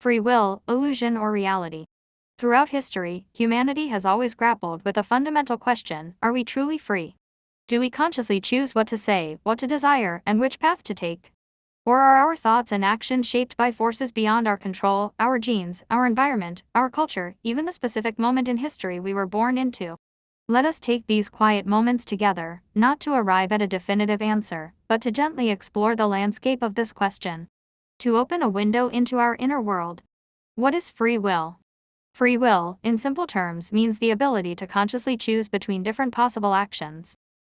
Free will, illusion, or reality. Throughout history, humanity has always grappled with a fundamental question: are we truly free? Do we consciously choose what to say, what to desire, and which path to take? Or are our thoughts and actions shaped by forces beyond our control, our genes, our environment, our culture, even the specific moment in history we were born into? Let us take these quiet moments together, not to arrive at a definitive answer, but to gently explore the landscape of this question. To open a window into our inner world. What is free will? Free will, in simple terms, means the ability to consciously choose between different possible actions.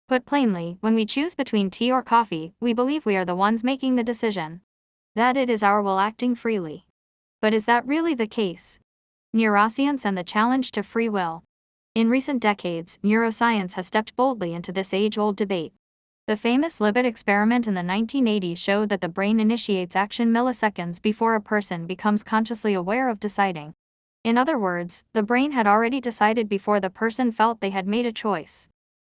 Put plainly, when we choose between tea or coffee, we believe we are the ones making the decision. That it is our will acting freely. But is that really the case? Neuroscience and the challenge to free will. In recent decades, neuroscience has stepped boldly into this age-old debate. The famous Libet experiment in the 1980s showed that the brain initiates action milliseconds before a person becomes consciously aware of deciding. In other words, the brain had already decided before the person felt they had made a choice.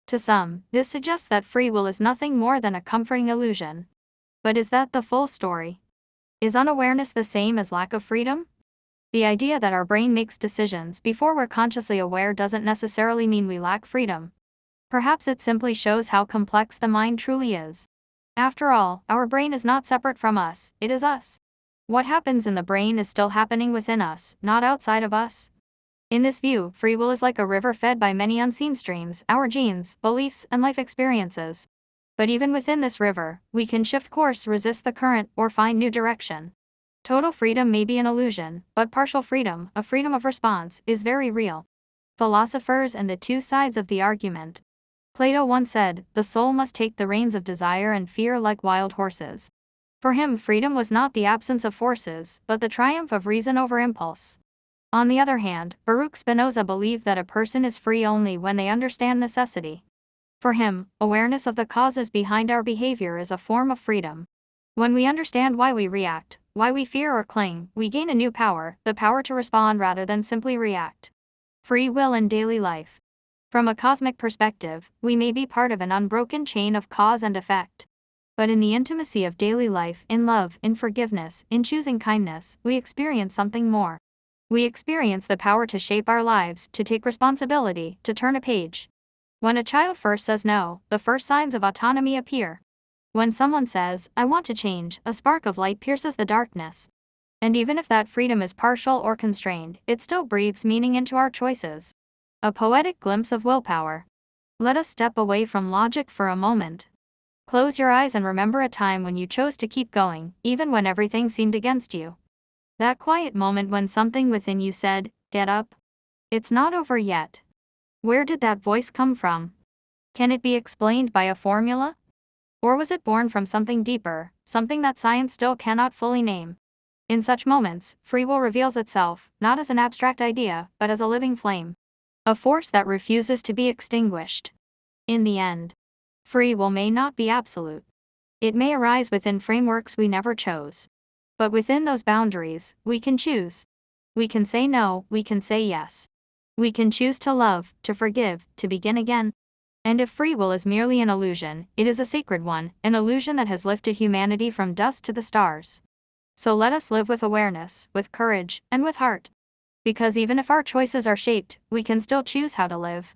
To some, this suggests that free will is nothing more than a comforting illusion. But is that the full story? Is unawareness the same as lack of freedom? The idea that our brain makes decisions before we're consciously aware doesn't necessarily mean we lack freedom. Perhaps it simply shows how complex the mind truly is. After all, our brain is not separate from us, it is us. What happens in the brain is still happening within us, not outside of us. In this view, free will is like a river fed by many unseen streams, our genes, beliefs, and life experiences. But even within this river, we can shift course, resist the current, or find new direction. Total freedom may be an illusion, but partial freedom, a freedom of response, is very real. Philosophers and the two sides of the argument. Plato once said, "The soul must take the reins of desire and fear like wild horses." For him, freedom was not the absence of forces, but the triumph of reason over impulse. On the other hand, Baruch Spinoza believed that a person is free only when they understand necessity. For him, awareness of the causes behind our behavior is a form of freedom. When we understand why we react, why we fear or cling, we gain a new power, the power to respond rather than simply react. Free will in daily life. From a cosmic perspective, we may be part of an unbroken chain of cause and effect. But in the intimacy of daily life, in love, in forgiveness, in choosing kindness, we experience something more. We experience the power to shape our lives, to take responsibility, to turn a page. When a child first says no, the first signs of autonomy appear. When someone says, "I want to change," a spark of light pierces the darkness. And even if that freedom is partial or constrained, it still breathes meaning into our choices. A poetic glimpse of willpower. Let us step away from logic for a moment. Close your eyes and remember a time when you chose to keep going, even when everything seemed against you. That quiet moment when something within you said, "Get up. It's not over yet." Where did that voice come from? Can it be explained by a formula? Or was it born from something deeper, something that science still cannot fully name? In such moments, free will reveals itself, not as an abstract idea, but as a living flame. A force that refuses to be extinguished. In the end, free will may not be absolute. It may arise within frameworks we never chose. But within those boundaries, we can choose. We can say no, we can say yes. We can choose to love, to forgive, to begin again. And if free will is merely an illusion, it is a sacred one, an illusion that has lifted humanity from dust to the stars. So let us live with awareness, with courage, and with heart. Because even if our choices are shaped, we can still choose how to live.